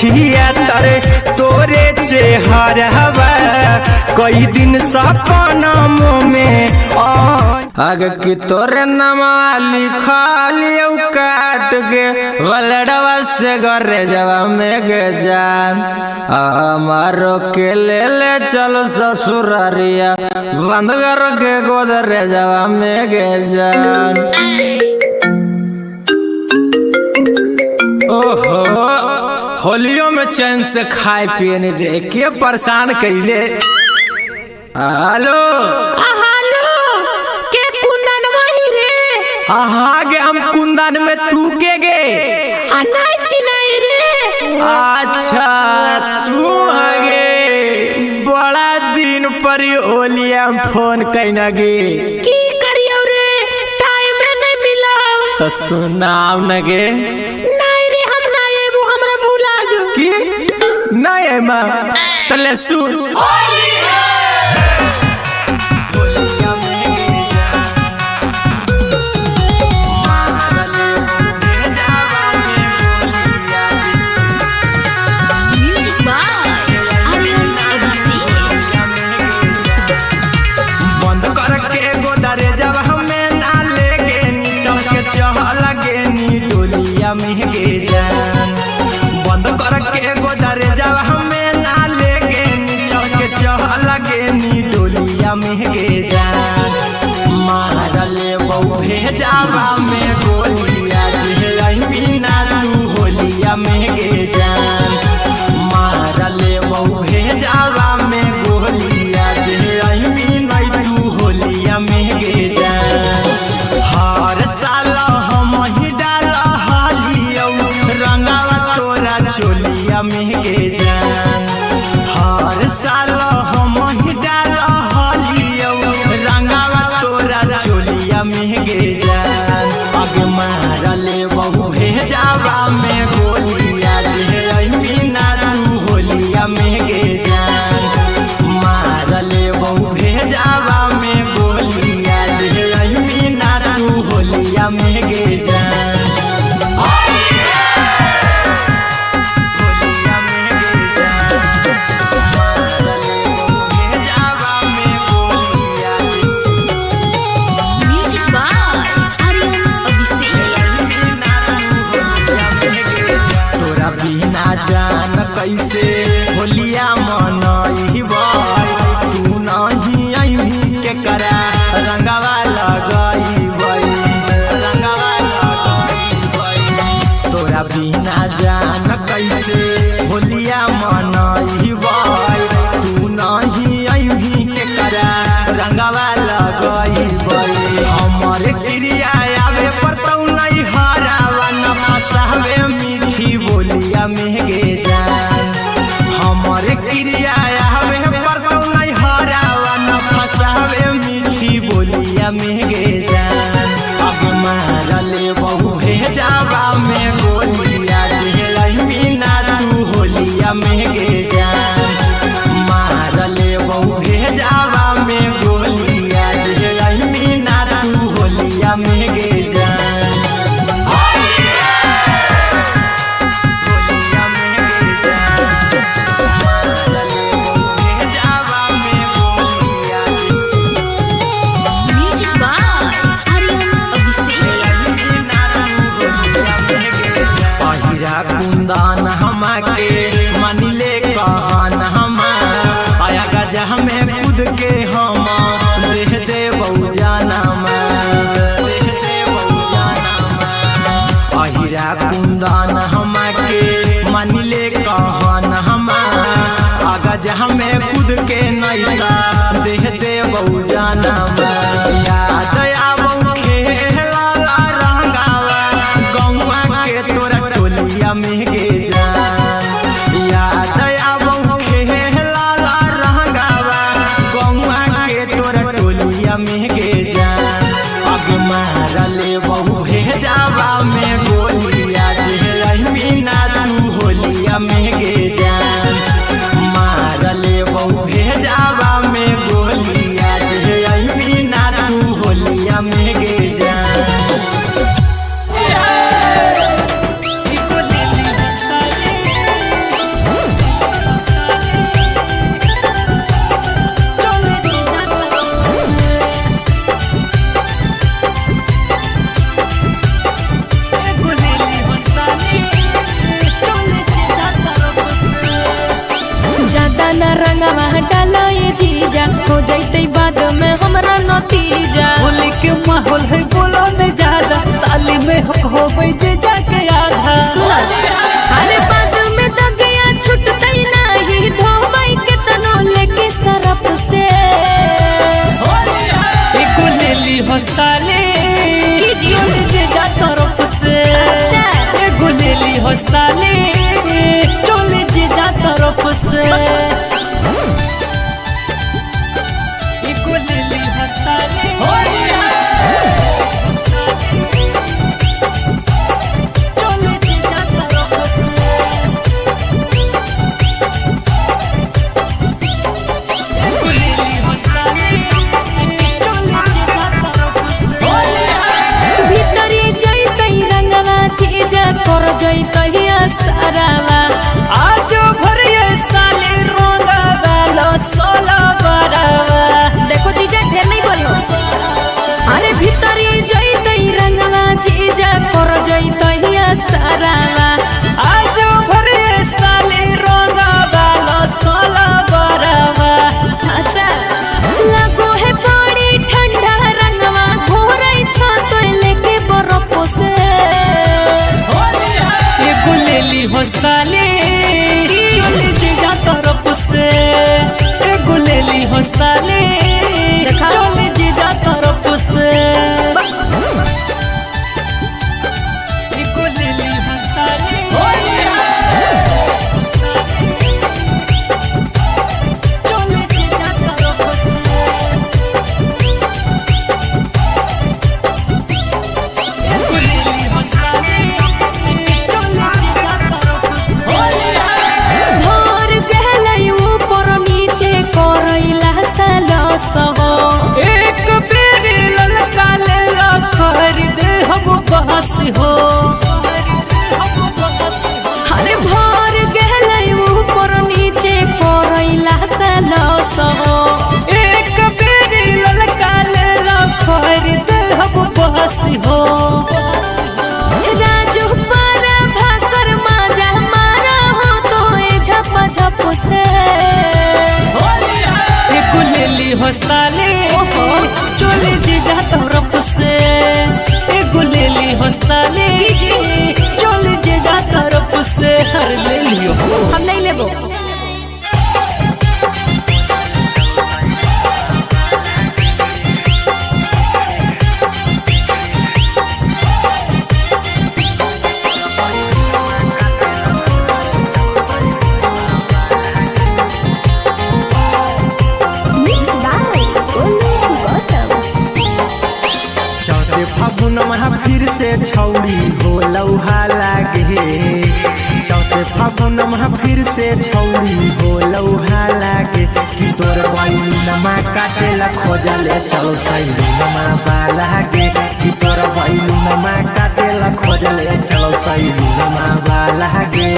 अखिया तरे तोरे चेहरवा कई दिन सपनों में आगे की तोरे नामा लिखलियो काट के वलडवा से घरे जवा में गे जान हमारो के ले चलो ससुरारिया बंद कर के गोदरे जवा में गे जान। ओहो होलियों में चैन से खाए पिए नहीं दे के परेशान कैले। हेलो के कुंदन वही रे गे हम कुंदन में तू के गे अनाच नहीं रे। अच्छा तू हगे बड़ा दिन पर होलिया फोन कैना गे की करियो रे टाइम नहीं मिला तो सुनाव न गे नहीं है माँ तले सुन बंद करके गोदरे जब हमें ना लेगे नीचा के चहल गे नी डोलिया में गे जान। बंद करके गोदरे जब हमें ना लेगे नीचा के चहल गे नी डोलिया में गे जान। मारले बहु भेजावा में गोलिया जे बिना तू होलिया में गे जान। मारले बहु भेजावा में गोलिया जे बिना तू होलिया में गे जान। हर साल हम ही डाल हालियो रंगावा तोरा चोलिया में गे जान। हर साल हम ही डाल हालियो रंगावा तोरा चोलिया में गे जान। आगे मारले बहु भेजावा में गोलिया जे बिना तू होलिया में गे जान। मारले बहु भेजावा में गोलिया जे बिना तू होलिया में गे जान। जान कैसे होलिया मनइबा तू नहीं अइही के करा रंगवा लगइबै रंगवा लगइबै। तोरा बिना जान कैसे होलिया मनइबा तू नहीं अइही के करा रंगवा लगइबै। हमर क्रिया आवे पर तू नहीं हरावा न फसावे मीठी बोलिया में गे जान। हमर क्रिया आवे पर तू नहीं हरावा न फसावे मीठी बोलिया में गे जान। अब मारले बहु भेजावा में गोलिया जे बिना तू होलिया में गे जान। मारले बहु भेजावा में गोलिया जे बिना तू होलिया में गे जान। कुंदन हमाके मानिले कहन हम आया गजा हमें खुद के हम देह दे बहु जाना अहिरा कुंदन हमाके मानिले कहन हम आगा जहाँ में खुद के नैता देह दे बहु जाना। याद आवो खेला रंगावा गौवा के तोरा टोलिया में गे जान। याद आवो खेला रंगावा गौवा के तोरा टोलिया में गे जान। अब मारले बहु भेजावा में गोलिया जे बिना तू होलिया में गे जान। मारले बहु भेजावा में गोलिया जे बिना तू होलिया में गे जान। रंगवा डालो ये जीजा हो जैते बाद में हमरा नतीजा। होली के माहौल है बोलो न ज्यादा साली में हो जे जाके आधा। अरे बाद में तो गया छुटते नहीं धोबाई के तनो लेके सरफ से एको ले ली हो साली चल जे जा तरफ से। एको ले ली हो साली चल जे जा तरफ से। एको ले ली हो साली कर जैतहिया सारावा आज भरिए साली रोंगा लो सोला बरावा। देखो जीजा ढेर नहीं बोलो। अरे भीतरी जैतै रंगवा जीजा कर जैतहिया सारावा आज भरिए साली रोंगा लो सोला बरावा। अच्छा लगो है बड़ी ठंडा रंगवा घोरै छ तो लेके बरफ से। एको ले ली हो साली चल जे जा तरफ से। एको ले ली हो साली चल जे जा तरफ से। एको ले ली हो साली चल जे जा तरफ से। एको ले ली हो साली भोर गहलै ऊपर नीचे करैला सलस हो। एक बेरी ललका ले ला खरीद हम बहस हो। अरे भोर गहलै ऊपर नीचे करैला सलस हो। एक बेरी ललका ले ला खरीद हम बहस हो। राजू पारा भाकर माजा मारा हो तो ए झप झप से। एको ले ली हो साली चल जे जा तरफ से। एको ले ली हो साली चल जे जा तरफ से। हर ले लियो हम नहीं लेबो। चौथे फागुन में फिर से छौड़ी हो लौहा लागे। चौथे फागुन में फिर से छौड़ी हो लौहा लागे कि तोर बैलूनमा काटेला खोजले चलो सैलूनमा बालागे। कि तोर बैलूनमा काटेला खोजले चलो सैलूनमा बालागे।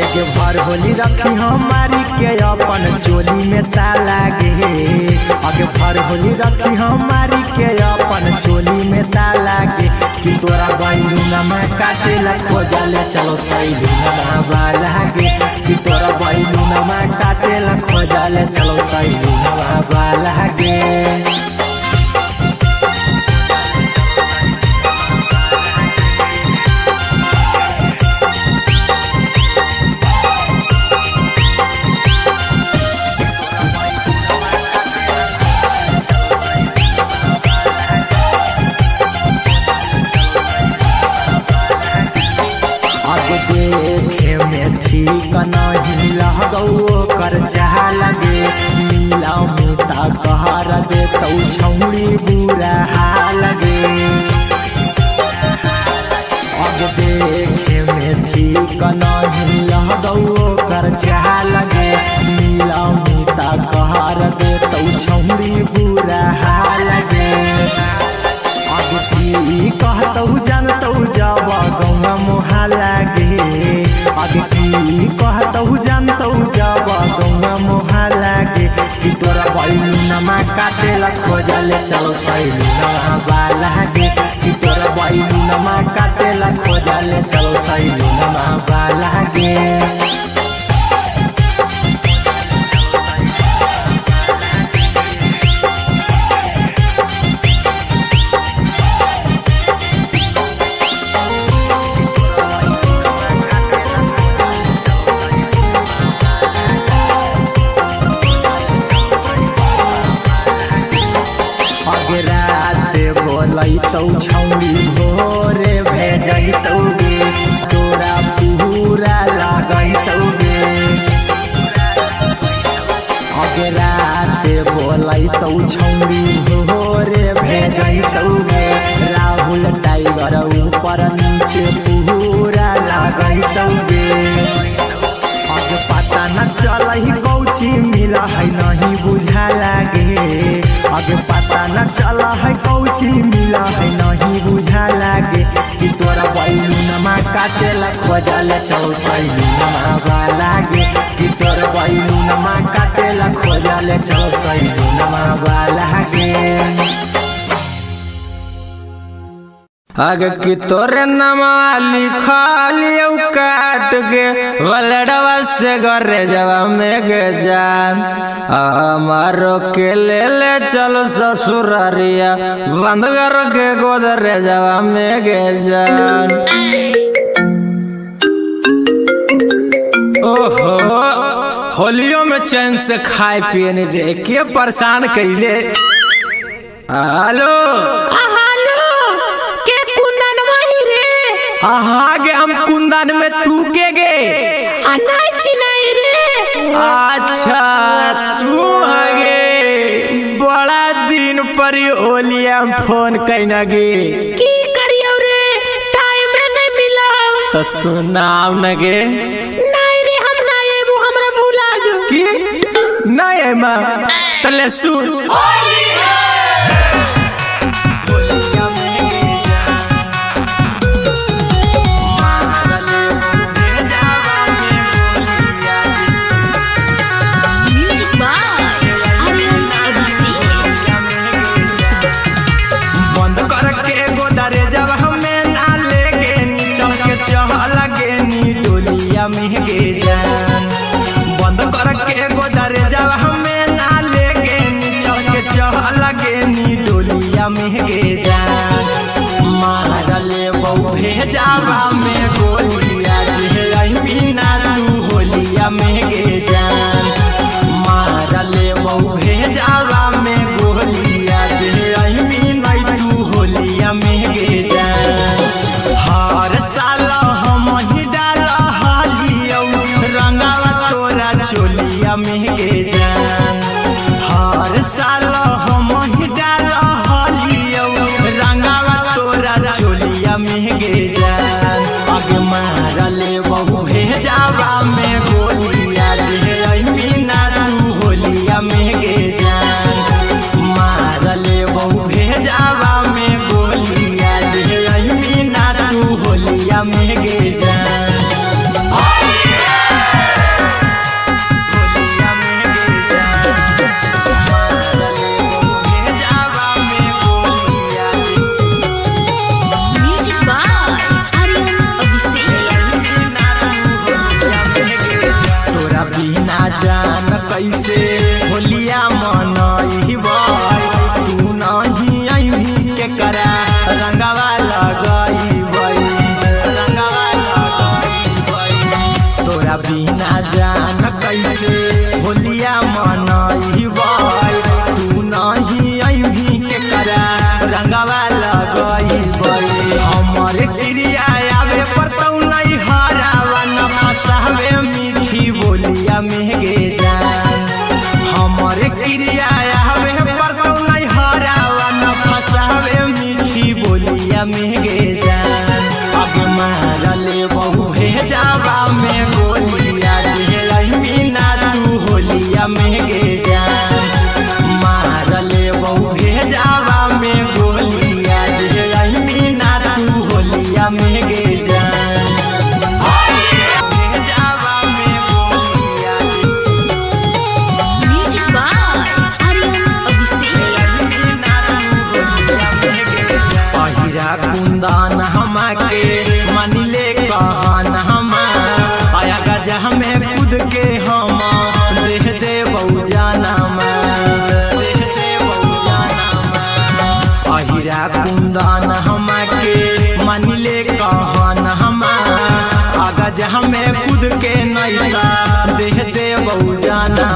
एक भर होली रखी हमारी के अपन चोली में तालागे। आगे भर होली रखी हमारी के अपन चोली में तालागे। कि तोरा बैलूनमा काटेला खोजले चलो सैलूनमा बालागे। कि तोरा बैलूनमा काटेला खोजले चलो सैलूनमा बालागे। देखे में ठीक नहीं लगो कर चाह लगे। नीला मुता कहर दे तो छौड़ी बुरा लगे। अब देखे में ठीक नहीं लगो कर चाह लगे। नीला मुता कहर दे तो छौड़ी बुरा लगे। अब की कहतौ जानतौ जब गौवा मोहा लागे। अब की कहतौ जानतौ जब गौवा मोहा लागे। कि तोरा बैलूनमा काटेला खोजले चलो सैलूनमा बालागे। कि तोरा बैलूनमा काटेला खोजले चलो सैलूनमा बालागे। बोलैतौ छौरी भोरे भेजैतौ गे तोरा पूरा लागैतौ गे अगे राते बोलैतौ छौरी भोरे भेजैतौ गे राहुल टाइगर ऊपर नीचे पूरा लागैतौ गे अगे पता न चलही कौची मिला है नहीं बुझा लागे अगे पता न चला है कौची मिला है नहीं बुझा लागे कि तोरा बैलूनमा काटेला खोजल चौसैलूनमा लागे कि तोरा बैलूनमा काटेला खोजल चौसैलूनमा लागे आगे कि तोरे नामा लिखलियौ काट के वलडवा से घरे जवा में गे जान हमारो के ले चलो ससुरारिया बंद कर के गोदरे जवा में गे जान ओहो होलियों में चैन से खाए पिए नहीं दे के परेशान कैले हेलो गे हम कुंदन में तू के गे नहीं रे अच्छा तू गे बड़ा दिन पर ओलिया फोन कैना गे की करियो रे टाइम नहीं मिला तो सुनाव न गे नहीं रे हम नहीं एबो हमरा भूला जो की नहीं है मां तले सुन महगे जान बंद कर के गोदरे जब हमें ना लेके नीचा के लगे नी डोलिया महगे जान मारले बहु भेजावा में गोलिया जे बिना तू होलिया महगे जान मारले बहु भेजावा में गोलिया जे बिना तू होलिया महगे जान हर साल हम ही चोलिया महगे जान हर साल हम ही डालियो रंगावा तोरा चोलिया महगे जान आगे मारले बहु भेजावा में गोलिया जे बिना तू होलिया महगे जान मारले बहु भेजावा में गोलिया जे बिना तू होलिया महगे जान जान कैसे होलिया मनई तू नहीं अही के करा रंगवा लगई तोरा बिना जान कैसे होलिया मनई तू नहीं अही के करा रंगवा लगई हमर क्रिया आवे परतौ नहीं हरावा न फसावे मीठी बोलिया महगे जान हमरे क्रिया आवे परतौ नहीं हरावा न फसावे मीठी बोलिया महगे जान आगे मारले बहु भेजावा में गोलिया जे बिना तू होलिया महगे जान मारले बहु भेजावा में गोलिया जे बिना तू होलिया महगे जान कुंदन हमाके मानिले कहन हम आया गजा में खुद के हम देह दे बहु जाना अहिरा कुंदन हमाके मानिले कहन हम आगज में खुद के नैता देह दे बहु जाना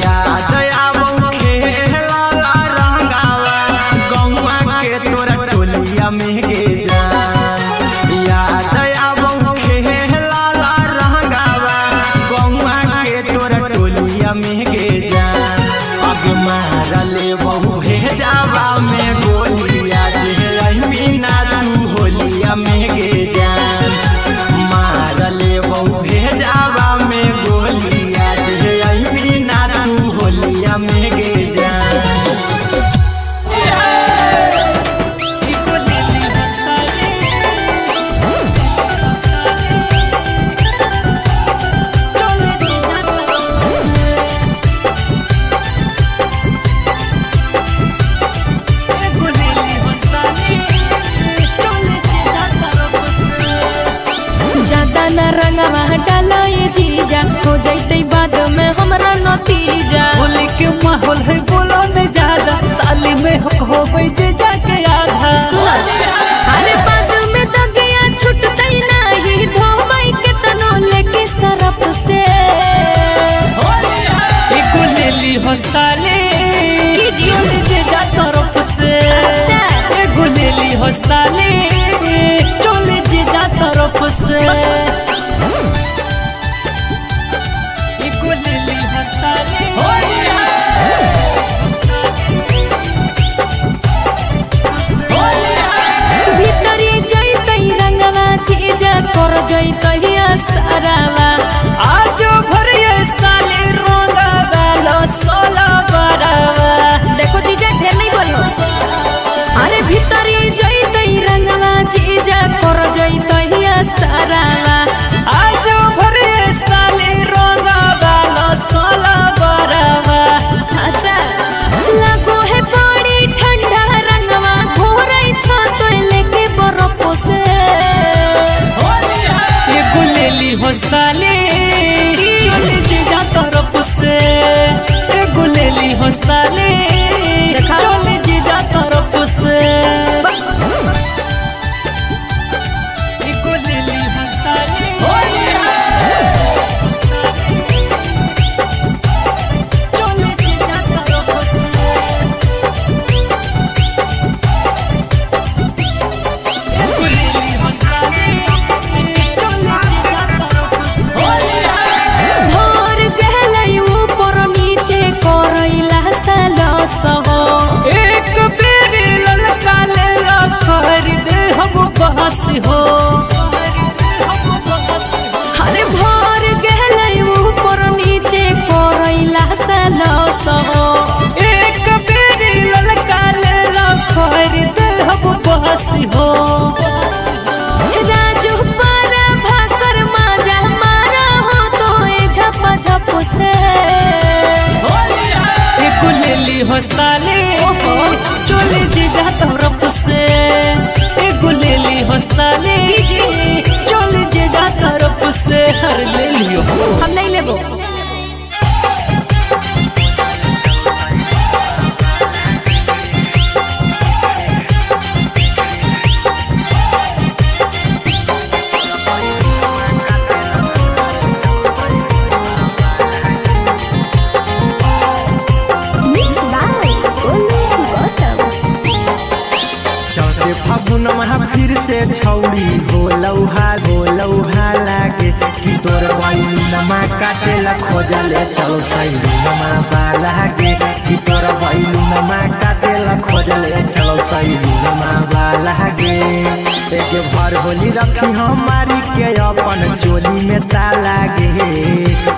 याद आवो खेला रंगावा गौवा के तोरा भेजावा में गोलिया जे मीना तू होलिया में गे जान मार ले बहु भेजावा में गोलिया जे मीना तू होलिया में गे जान रंगवा डाला ये जीजा हो जाते बाद में हमरा नतीजा होली के माहौल है बोलो न ज्यादा साली में हो जे जाके आधा अरे बाद में दगिया छुटते नहीं धोबई के तनो लेके सरफ से एको लेली हो साली चोली जे जा तरफ से एको लेली हो साली चोली जे जा तरफ से भीतरी जैते रंगवा चीजा कर जैते सारावा आज भरिए साली रोंगा वाला सोला बरावा देखो जीजा ढेर नहीं बोलो अरे भीतरी जैते रंगवा चीजा कर जैते सारावा आज भरिए साली रोंगा वाला सोला बरावा अच्छा लगो है बड़ी ठंडा रंगवा घोरै छतो लेके बरफ से एको लेली हो साली चोली जे जा तरफ से एको लेली हो साली चोली जे जा तरफ से एको लेली हो साली एक बेरी ललका ले खरीद हम बहस हो अरे भर गेलै ऊपर नीचे करैला सलस हो एक बेरी ललका ले खरीद हम बहस हो राजू पर भाकर माजा मारा हो तो ए झप झप से एको लेली हो साली चोली जे जा तरफ से एको लेली हो साली चोली जे जा तरफ से हर ले लियो हम नहीं लेबो फागुन में फिर से छौड़ी गोलौहा लागे कि तोर बैलूनमा काटेला खोजले चलो सैलूनमा बालागे कि तोर बैलूनमा काटेला खोजले चलो सैलूनमा बालागे एक भर होली रखी हमारी के अपन चोली में तालागे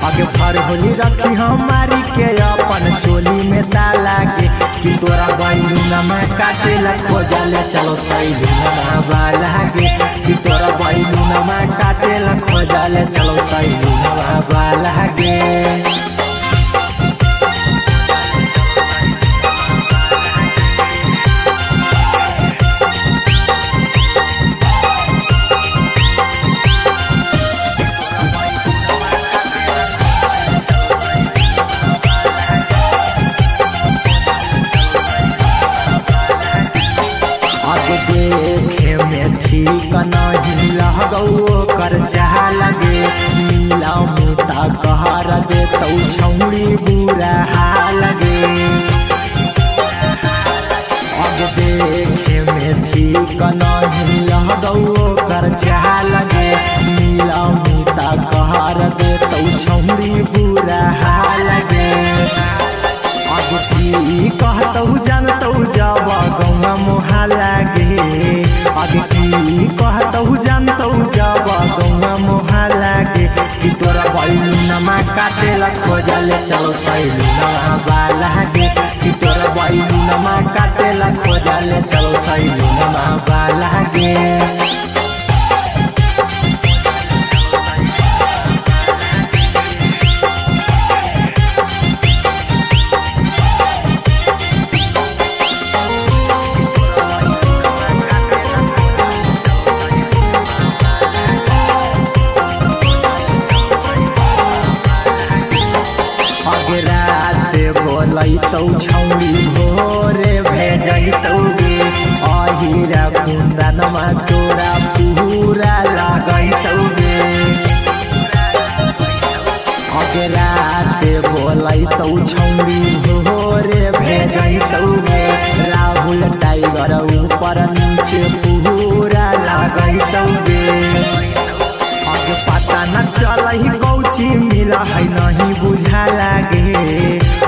अगे भर होली रखी हमारी के अपन चोली में तालागे कि तोरा बैलूनमा काटेला खोजले चलो सैलूनमा बालागे कि तोरा बैलूनमा काटेला खोजले चलो सैलूनमा बालागे देखे में ठीक नहीं लगौ कर चाह लगे नीला मुता कहर दे तो छौड़ी बुरा हाल लगे अब देखे में ठीक नहीं लगौ कर चाह लगे नीला मुता कहर दे तो छौड़ी बुरा हाल लगे अब की कहतौ जानतौ जब गौवा मोहा लागे आगे की कहतौ जानतौ जब गौवा मोहा लागे कि तोरा बैलूनमा काटेला खोजले चलो सैलूनमा लागे कि तोरा बैलूनमा काटेला खोजले चलो सैलूनमा लागे बोलैतौ छौरी भोरे भेजैतौ गे अहिरा कुन्दनमा तोरा पूरा लगैतौ गे अगराते बोलैतौ छौरी भोरे भेजैतौ गे राहुल टाइगर ऊपर नीचे पूरा लगैतौ गे आगे पता न चलही कौची मिला है नहीं बुझा लागे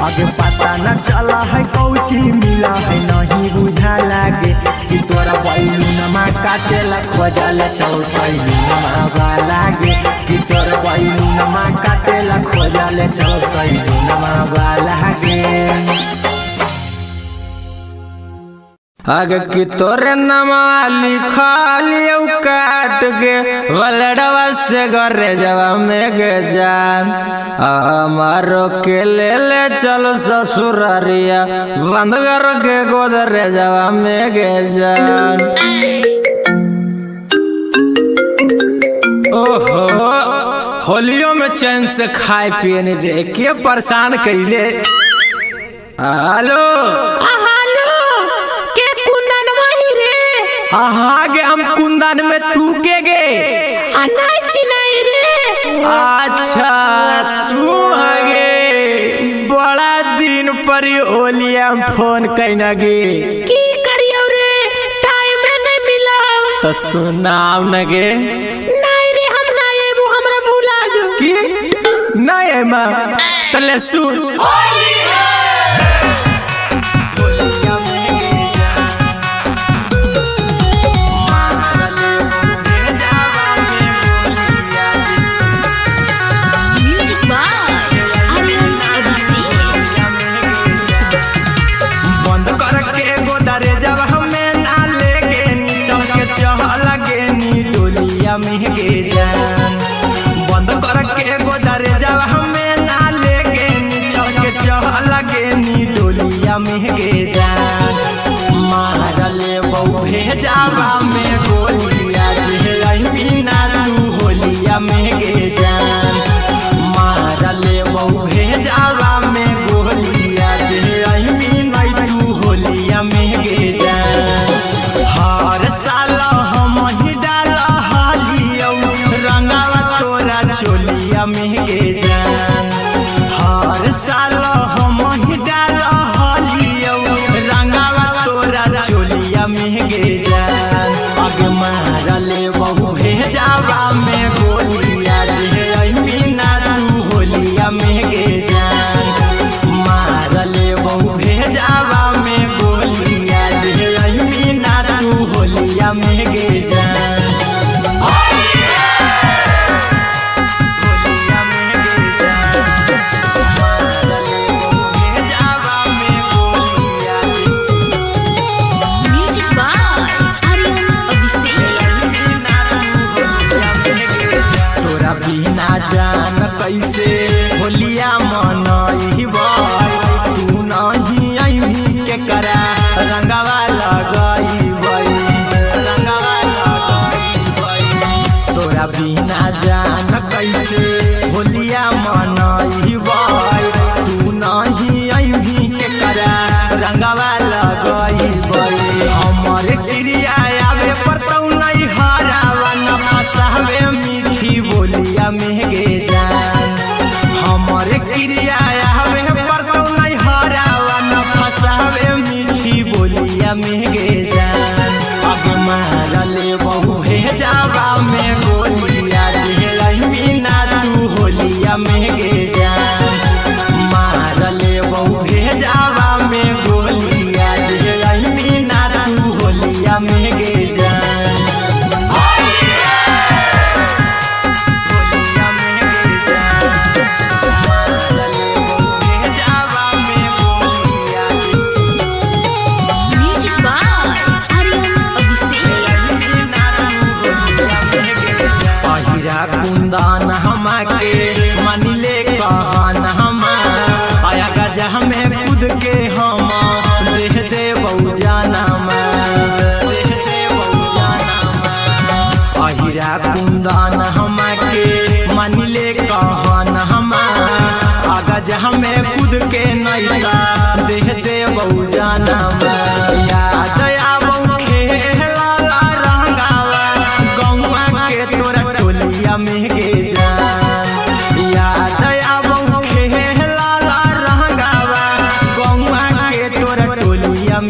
आगे पता न चला है कौची मिला है नहीं बुझा लागे कि तोरा बैलूनमा काटेला खोजले चलो सैलूनमा लागे कि तोरा बैलूनमा काटेला खोजले चलो सैलूनमा लागे आगे की तोरे नमा लिखलियौ काट के वलडवा से घरे जवा में गे जान हमारो के ले चलो ससुरारिया बंद कर के गोदरे जवा में गे जान ओहो होलियों में चैन से खाए पिए नहीं दे के परेशान कैले हेलो आगे हम कुंदन में तू के गे नहीं रे अच्छा तू आगे बड़ा दिन पर ओलिया फोन कैना गे की करियो रे टाइम नहीं मिला तो सुनाव न गे नहीं रे हम नहीं है वो हमरा भूला जो की नहीं है मां तले सुन महगे जान बंद कर के गोदरे जब हमें ना लेके चल के लगे नी डोलिया महगे जान मारले बहु भेजावा में गोलिया जे बिना तू होलिया महगे जान मारले बहु भेजावा में गोलिया जे बिना तू होलिया महगे जान हर साल हम ही चोलिया महगे जान हर साल हम ही डाल हलियो रंगावा तोरा चोलिया महगे जान आगे मारले बहु भेजावा में गोलिया जे बिना तू होलिया महगे जान मारले बहु भेजावा में गोलिया जे बिना तू होलिया महगे जान जान कैसे होलिया मनइबै तू नहीं अइही के करा रंगवा लगइबै तोरा बिना जान कैसे होलिया मनइबै तू नहीं अइही के करा रंगवा लगइबै हमर क्रिया आवे परतौ नहीं हरावा न फसावे मीठी बोलिया महगे जान हमारे क्रिया आवे परतौ नहीं हरावा न फसावे मीठी बोलिया महगे जान आगे मारले बहु भेजावा में गोलिया जे बिना तू होलिया महगे जान मारले बहु भेजावा में गोलिया जे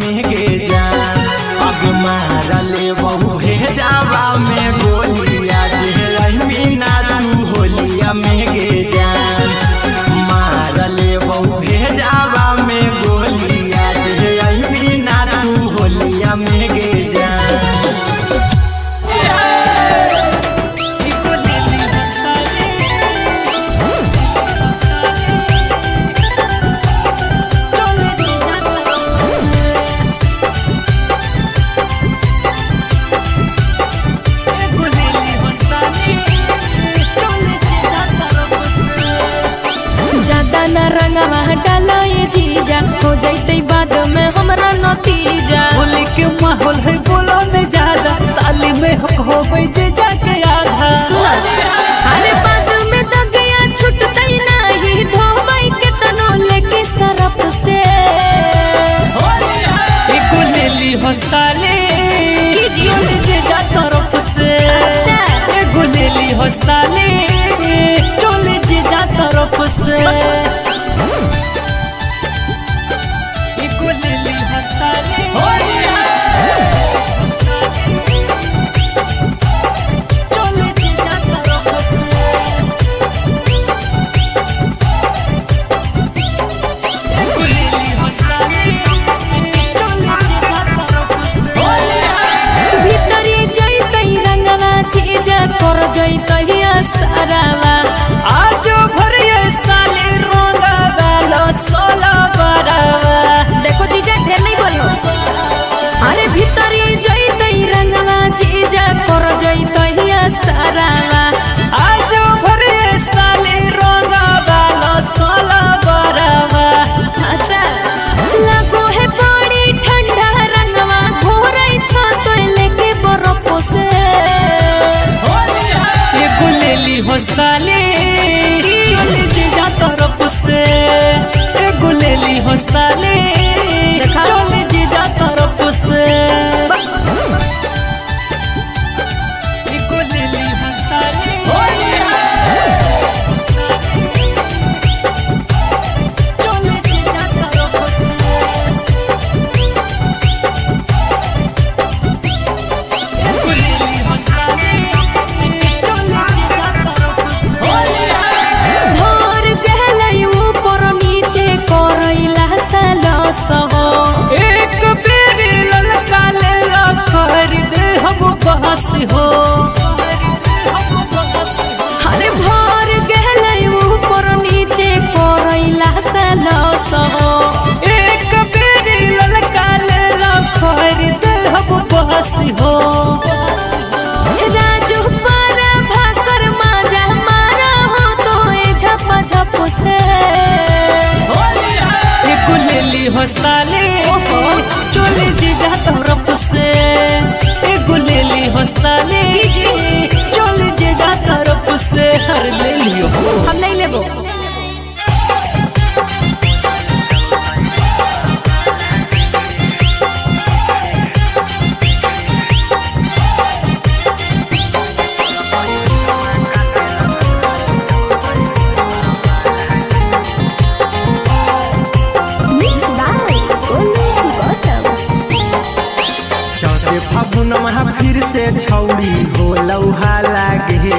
में गे जान अब मारले बहु हे जावा में गोलिया जे मीना तू होलिया में गे जान मारले बहु हे जावा में गोलिया जे मीना तू होलिया में गे जान रंगवा डाला ये जीजा हो जैते बाद में हमरा नतीजा होली के माहौल है बोलो न ज्यादा साली में हो गई जीजा के आधा अरे बाद में तो गया छुटते नहीं धोबई के तनो लेके सरफ से एको ले ली हो साली चोली जीजा तरफ से एको ले ली हो साली चोली जीजा तरफ से कर जैतहिया सारावा आज भरिए साली रंगा गालो सोला बरावा देखो जीजा ढेर नहीं बोलो अरे भीतरी जैतै रंगवा जीजा कर जैतहिया सारावा आज भरिए साली रंगा गालो सोला बरावा अच्छा लगो है बड़ी ठंडा रंगवा घोरै छ तो लेके बरफ से हो साली चोली जीजा तरफ से एगो ले ली हो साली चोली जीजा तरफ से एगो ले ली हो साली चोली जीजा तरफ से एगो ले ली हो साली एक बेरी ललका ले ला खरीद हम बहस हो अरे भर गहले ऊपर नीचे करैला सलस हो एक बेरी ललका ले ला खरीद हम बहस हो राजू पर भाकर माजा मारा हो तो ए झप झप से एको ले ली हो साली चोली जीजा तरफ से एगो ले ली हो साली चोली जीजा तरफ से हर ले लियो हम नहीं लेबो फागुन में फिर से छौड़ी हो लौहा लागे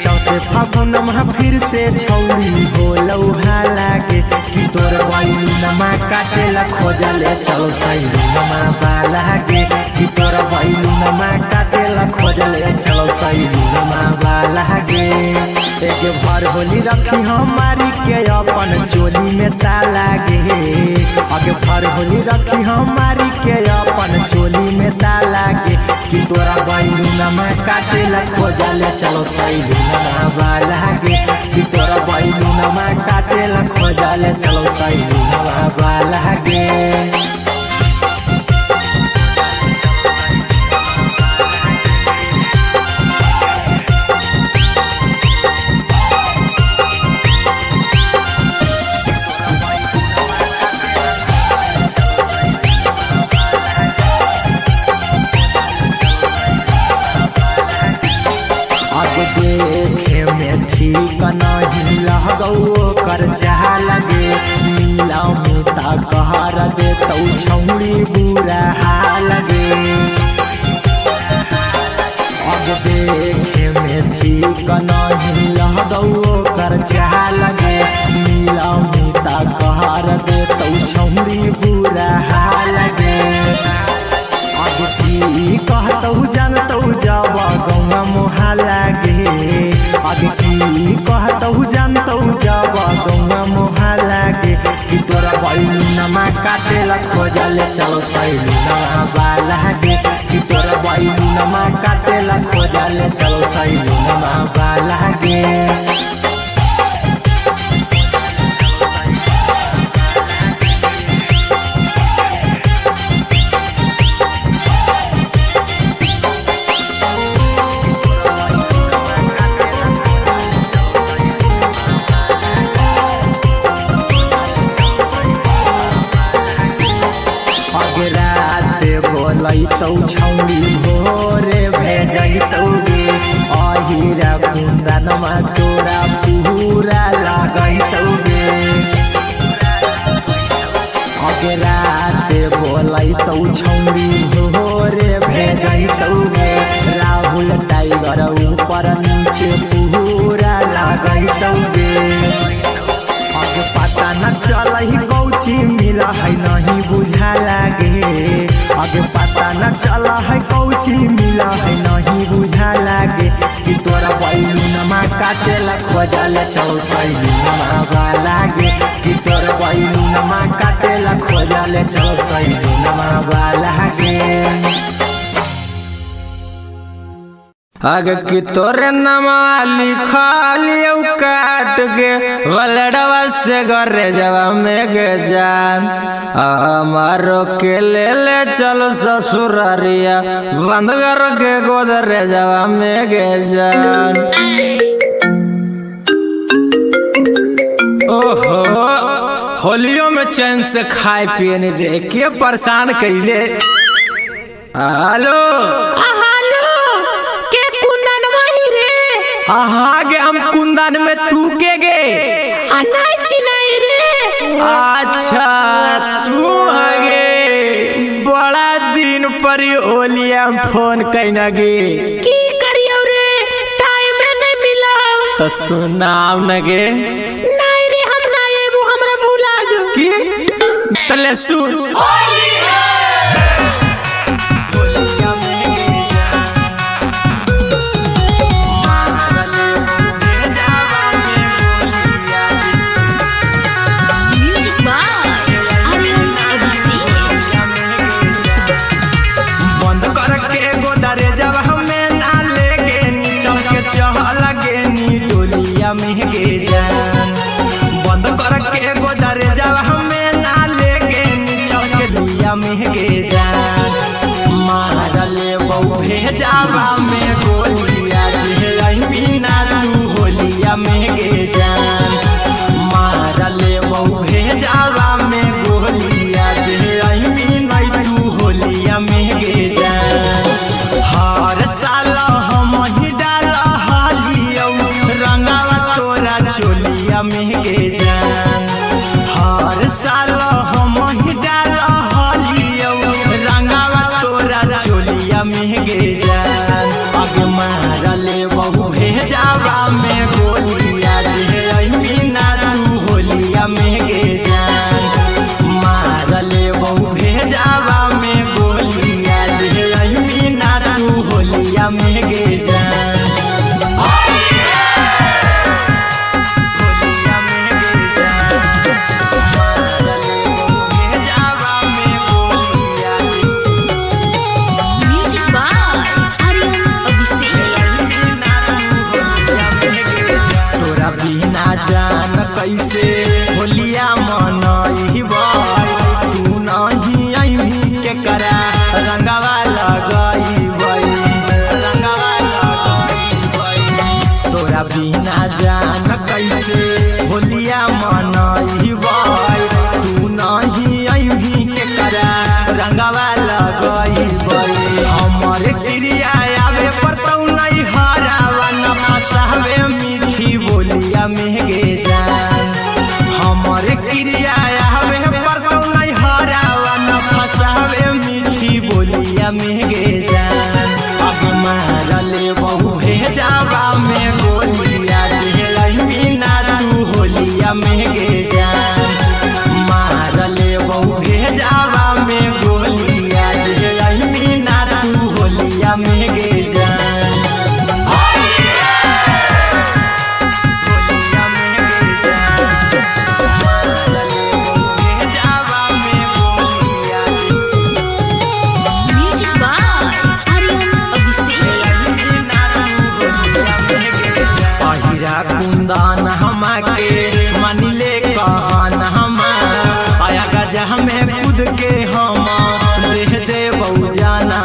चौथे फागुन में फिर से छौड़ी हो लौहा लागे कि तोर बैलूनमा काटेला खोजले चल सैलूनमा बालागे कि तोर बैलूनमा काटेला खोजले चल सैलूनमा बालागे एक भर होली रखी हमारी के अपन चोली में तालागे अगे भर होली रखी हमारी के अपन चोली में तालागे कि तोरा बैलूनमा काटेला खोजले चलो सैलूनमा बालागे कि तोरा बैलूनमा काटेला खोजले चलो सैलूनमा बालागे देखे में ठीक नहीं लगो कर चाह लगे मिला मिता कहर दे तौ छौड़ी बुरा हाल गे अब देखे में ठीक नहीं लगौ कर चाल गे मिला मिता कहर दे तौ छौड़ी बुरा हाल गे अब की कहतौ जानतौ जब गौवा मोहल्ला गे अब की कहतौ जानतौ जब गौवा मोहल्ला गे कि तोरा बैलूनमा काटेला खोजले चलो सैलूनमा वाला गे कि तोरा बैलूनमा काटेला खोजले चलो सैलूनमा वाला गे बोलैतौ छौड़ी भोरे भेजैतौ गे अहिरा कुन्दनमा तोरा पूरा लागैतौ गे अगराते बोलैतौ छौड़ी भोरे भेजैतौ गे राहुल टाइगर ऊपर नीचे पूरा लागैतौ गे अगे पता न चलही कौची मिला है नहीं बुझा लागे अगे पता न चला है कौची मिला है नहीं बुझा लागे कि तोरा बैलूनमा काटेला खोजले चलो सैलूनमा वाला गे कि तोरा बैलूनमा काटेला खोजले चलो सैलूनमा वाला गे आगे कि तोरे नमा लिखलियौ काट के वलडवा से घरे जवा में गे जान हमारो के ले चलो ससुरारिया बंद कर के गोदरे जवा में गे जान ओहो होलियों में चैन से खाए पिए नहीं दे के परेशान कैले हेलो गे हम कुंदन में तू के गे नहीं रे अच्छा तू हगे बड़ा दिन पर ओलिया फोन कैना गे की करियो रे टाइम नहीं मिला तो सुनाव न गे नहीं रे हम ना एबो हमरा भुला जो की तले सुन महगे जान बंद कर के गोदरे जब हमें ना लेके नीचल के दुनिया महगे जान मारले बहु भेजावा में गोलिया जे बिना तू होलिया महगे जान मारले बहु भेजावा में गोलिया जे बिना तू होलिया महगे जान हर साल हम ही डाल हालियो रंगावा तोरा चोलिया महगे जान हर साल हम ही डाल हालियो रंगावा तोरा चोलिया महगे जान आगे मारले बहु भेजावा में गोलिया जे बिना तू होलिया महगे जान मारले बहु भेजावा में गोलिया जे बिना तू होलिया महगे जान जान कैसे होलिया मनइबा तू नहीं अइमी के करा रंगवा लगइबै तोरा बिना जान कैसे होलिया मनइबा तू नहीं अइमी के करा रंगवा लगइबै हमर क्रिया आवे परतौ नहीं हरावा न फसावे मीठी बोलिया महगे जान हमर क्रिया होलिया में गे जान अब मारले बहु हे जावा में गोलिया जे मीना तू होलिया में गे जान मारले बहु हे जावा में गोलिया जे मीना तू होलिया में गे जान होलिया में गे जान मारले बहु हे जावा में गोलिया म्यूजिक बाय आर्यन अभिषेक। अहिरा कुंदन हमाके मानिले कहन हमा आया गजा में खुद के हम देह दे बहु जाना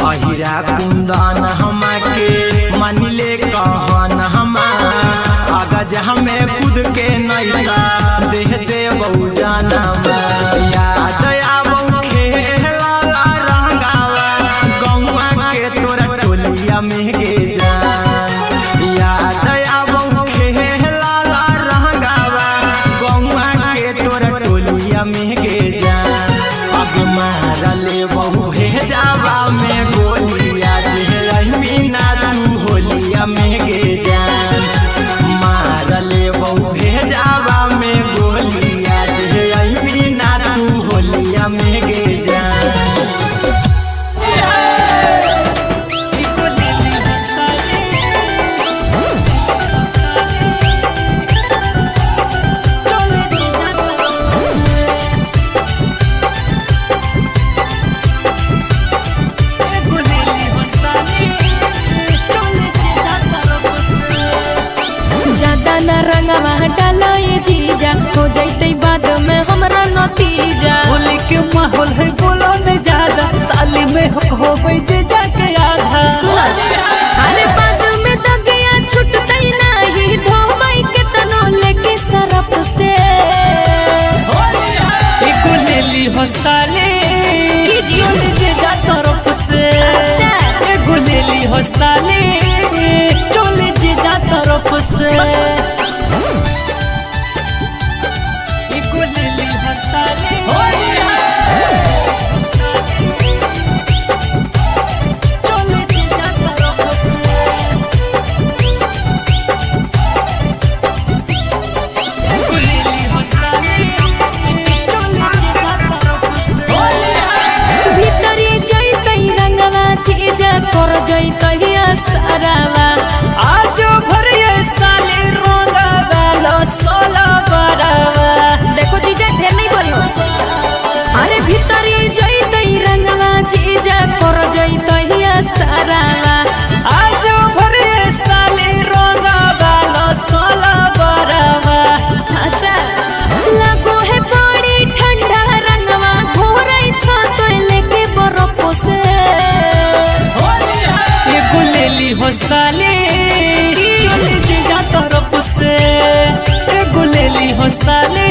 अहिरा कुंदन हमाके मानिले कहन हमा आगा जहाँ में खुद के नैता देह दे बहु जाना याद आवो खेला रंगावा गौवा के तोरा टोलिया में गे जान याद आवो खेला रंगावा गौवा के तोरा टोलिया में गे जान अब मारले बहु हे जावा में गोलिया जे मीना तू होलिया में गे जान मारले बहु हे जावा में गोलिया जे मीना तू होलिया में गे जान ज्यादा न रंगवा डाला ये जीजा हो जैते बाद में हमरा नतीजा। होली के माहौल है बोलो न ज्यादा साली में हो जे जाके आधा अरे बाद में तो गया छुटते नहीं धोबाई के तनो लेके सरफ से एको लेली हो साले चोले जे जा तरफ से एको लेली हो साले चोले जे जा तरफ से एको लेली हो साले चोले जे जा तरफ से एको लेली हो साले चोले जे जा तरफ से भीतरी जैते रंगवा जीजा कर जैते सारावा आज भरिए साले रोंगा वाला सोला बरावा देखो जीजा ढेर नहीं बोलो। अरे भीतरी जैते रंगवा जीजा कर जैते सारावा आज भरिए साले रोंगा वाला सोला बरावा अच्छा लगो है बड़ी ठंडा रंगवा घोरई छतो लेके बरफ से एको लेली हो साले चोले जे जा तरफ से एको लेली हो साले।